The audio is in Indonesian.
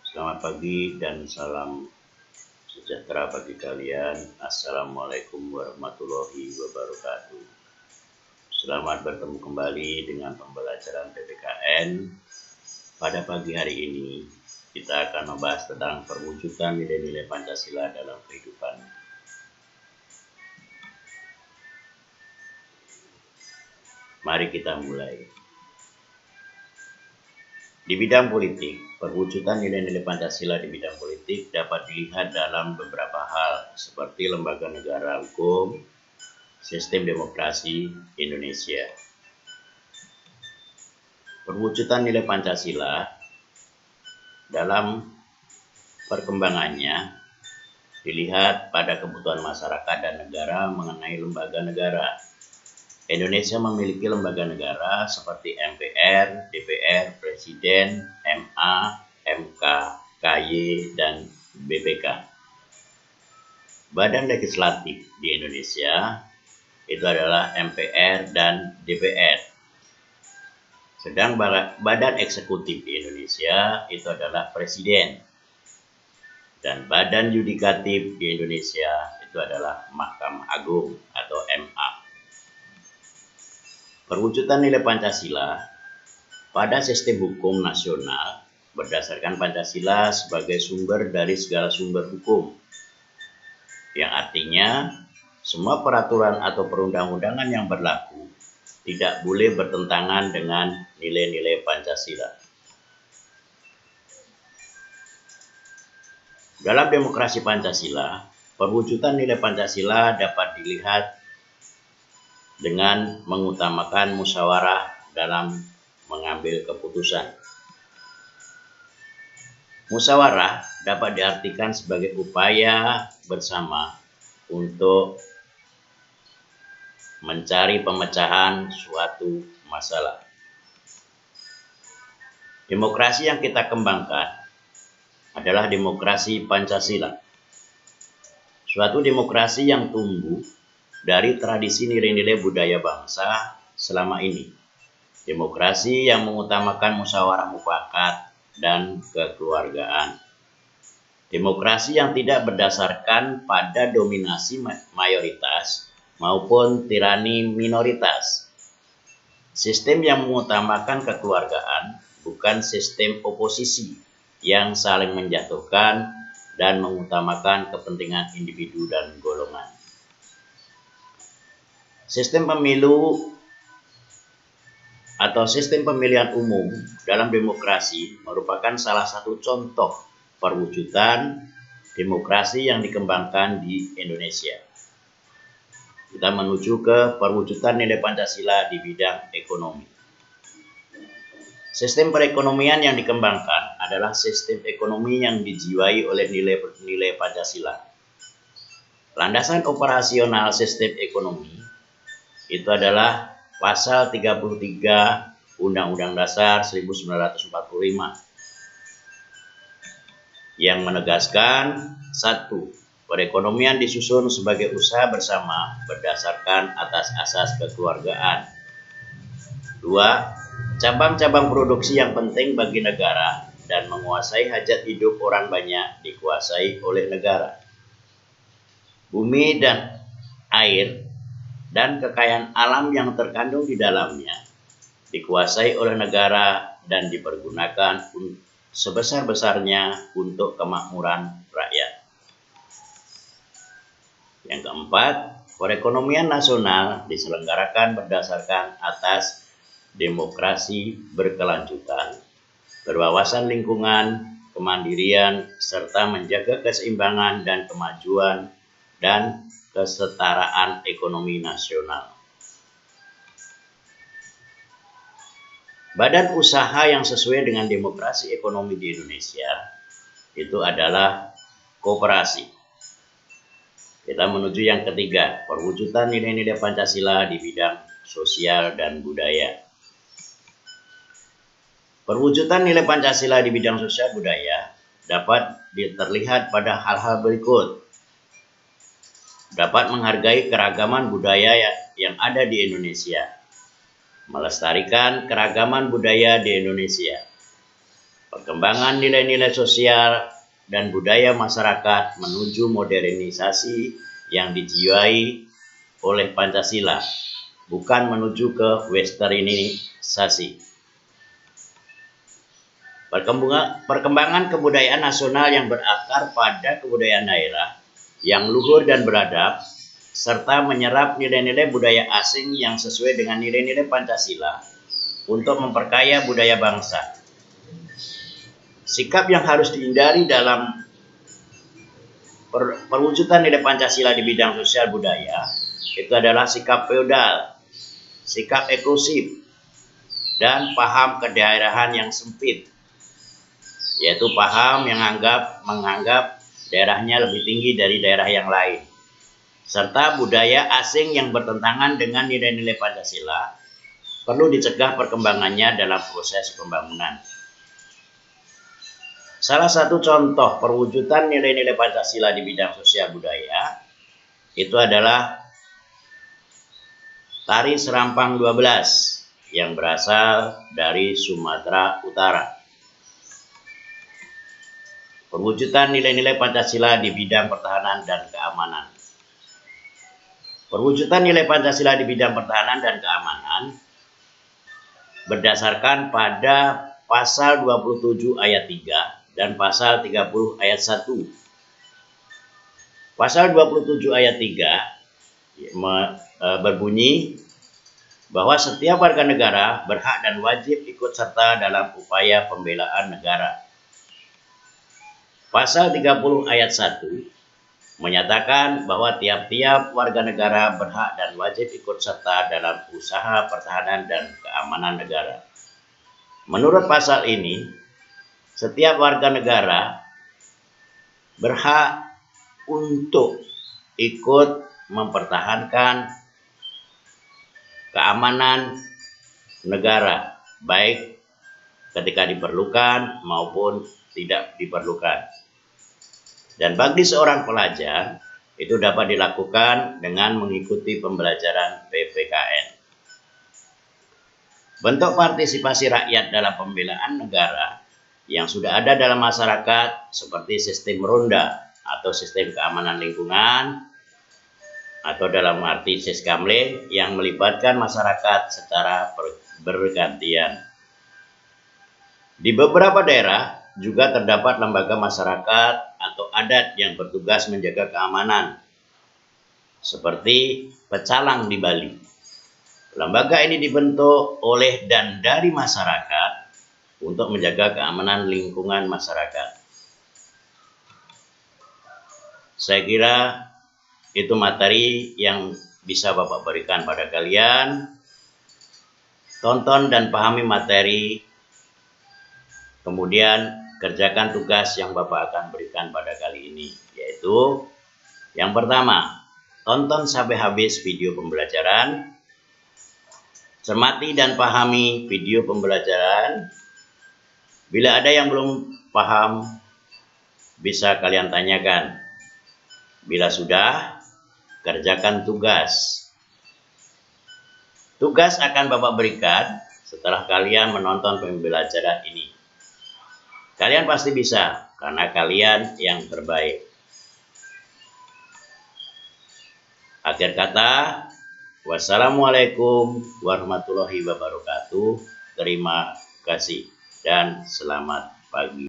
Selamat pagi dan salam sejahtera bagi kalian. Assalamualaikum warahmatullahi wabarakatuh. Selamat bertemu kembali dengan pembelajaran PPKN. Pada pagi hari ini kita akan membahas tentang perwujudan nilai-nilai Pancasila dalam kehidupan. Mari kita mulai. Di bidang politik, perwujudan nilai-nilai Pancasila di bidang politik dapat dilihat dalam beberapa hal, seperti lembaga negara hukum, sistem demokrasi Indonesia. Perwujudan nilai Pancasila dalam perkembangannya dilihat pada kebutuhan masyarakat dan negara mengenai lembaga negara. Indonesia memiliki lembaga negara seperti MPR, DPR, Presiden, MA, MK, KY, dan BPK. Badan legislatif di Indonesia itu adalah MPR dan DPR. Sedang badan eksekutif di Indonesia itu adalah Presiden. Dan badan yudikatif di Indonesia itu adalah Mahkamah Agung atau MA. Perwujudan nilai Pancasila pada sistem hukum nasional berdasarkan Pancasila sebagai sumber dari segala sumber hukum, yang artinya semua peraturan atau perundang-undangan yang berlaku tidak boleh bertentangan dengan nilai-nilai Pancasila. Dalam demokrasi Pancasila, perwujudan nilai Pancasila dapat dilihat dengan mengutamakan musyawarah dalam mengambil keputusan. Musyawarah dapat diartikan sebagai upaya bersama untuk mencari pemecahan suatu masalah. Demokrasi yang kita kembangkan adalah demokrasi Pancasila. Suatu demokrasi yang tumbuh dari tradisi nilai-nilai budaya bangsa selama ini. Demokrasi yang mengutamakan musyawarah mufakat dan kekeluargaan. Demokrasi yang tidak berdasarkan pada dominasi mayoritas maupun tirani minoritas. Sistem yang mengutamakan kekeluargaan bukan sistem oposisi yang saling menjatuhkan dan mengutamakan kepentingan individu dan golongan. Sistem pemilu atau sistem pemilihan umum dalam demokrasi merupakan salah satu contoh perwujudan demokrasi yang dikembangkan di Indonesia. Kita menuju ke perwujudan nilai Pancasila di bidang ekonomi. Sistem perekonomian yang dikembangkan adalah sistem ekonomi yang dijiwai oleh nilai-nilai Pancasila. Landasan operasional sistem ekonomi itu adalah pasal 33 Undang-Undang Dasar 1945 yang menegaskan: 1. Perekonomian disusun sebagai usaha bersama berdasarkan atas asas kekeluargaan. 2. Cabang-cabang produksi yang penting bagi negara dan menguasai hajat hidup orang banyak dikuasai oleh negara. Bumi dan air dan kekayaan alam yang terkandung di dalamnya dikuasai oleh negara dan dipergunakan sebesar-besarnya untuk kemakmuran rakyat. Yang keempat, perekonomian nasional diselenggarakan berdasarkan atas demokrasi berkelanjutan, berwawasan lingkungan, kemandirian, serta menjaga keseimbangan dan kemajuan dan kesetaraan ekonomi nasional. Badan usaha yang sesuai dengan demokrasi ekonomi di Indonesia itu adalah koperasi. Kita menuju yang ketiga, perwujudan nilai-nilai Pancasila di bidang sosial dan budaya. Perwujudan nilai Pancasila di bidang sosial budaya dapat terlihat pada hal-hal berikut. Dapat menghargai keragaman budaya yang ada di Indonesia, melestarikan keragaman budaya di Indonesia, perkembangan nilai-nilai sosial dan budaya masyarakat menuju modernisasi yang dijiwai oleh Pancasila, bukan menuju ke westernisasi. Perkembangan kebudayaan nasional yang berakar pada kebudayaan daerah yang luhur dan beradab, serta menyerap nilai-nilai budaya asing yang sesuai dengan nilai-nilai Pancasila untuk memperkaya budaya bangsa. Sikap yang harus dihindari dalam perwujudan nilai Pancasila di bidang sosial budaya itu adalah sikap feodal, sikap eksklusif, dan paham kedaerahan yang sempit, yaitu paham yang menganggap daerahnya lebih tinggi dari daerah yang lain, serta budaya asing yang bertentangan dengan nilai-nilai Pancasila perlu dicegah perkembangannya dalam proses pembangunan. Salah satu contoh perwujudan nilai-nilai Pancasila di bidang sosial budaya itu adalah Tari Serampang 12 yang berasal dari Sumatera Utara. Perwujudan nilai-nilai Pancasila di bidang pertahanan dan keamanan. Perwujudan nilai Pancasila di bidang pertahanan dan keamanan berdasarkan pada pasal 27 ayat 3 dan pasal 30 ayat 1. Pasal 27 ayat 3 berbunyi bahwa setiap warga negara berhak dan wajib ikut serta dalam upaya pembelaan negara. Pasal 30 ayat 1 menyatakan bahwa tiap-tiap warga negara berhak dan wajib ikut serta dalam usaha pertahanan dan keamanan negara. Menurut pasal ini, setiap warga negara berhak untuk ikut mempertahankan keamanan negara, baik ketika diperlukan maupun tidak diperlukan. Dan bagi seorang pelajar, itu dapat dilakukan dengan mengikuti pembelajaran PPKN. Bentuk partisipasi rakyat dalam pembelaan negara yang sudah ada dalam masyarakat seperti sistem ronda atau sistem keamanan lingkungan atau dalam arti siskamling yang melibatkan masyarakat secara bergantian. Di beberapa daerah juga terdapat lembaga masyarakat atau adat yang bertugas menjaga keamanan seperti pecalang di Bali. Lembaga ini dibentuk oleh dan dari masyarakat untuk menjaga keamanan lingkungan masyarakat. Saya kira itu materi yang bisa Bapak berikan pada kalian. Tonton dan pahami materi, kemudian kerjakan tugas yang Bapak akan berikan pada kali ini, yaitu yang pertama, tonton sampai habis video pembelajaran, cermati dan pahami video pembelajaran. Bila ada yang belum paham, bisa kalian tanyakan. Bila sudah, kerjakan tugas. Tugas akan Bapak berikan setelah kalian menonton pembelajaran ini. Kalian pasti bisa, karena kalian yang terbaik. Akhir kata, wassalamualaikum warahmatullahi wabarakatuh. Terima kasih dan selamat pagi.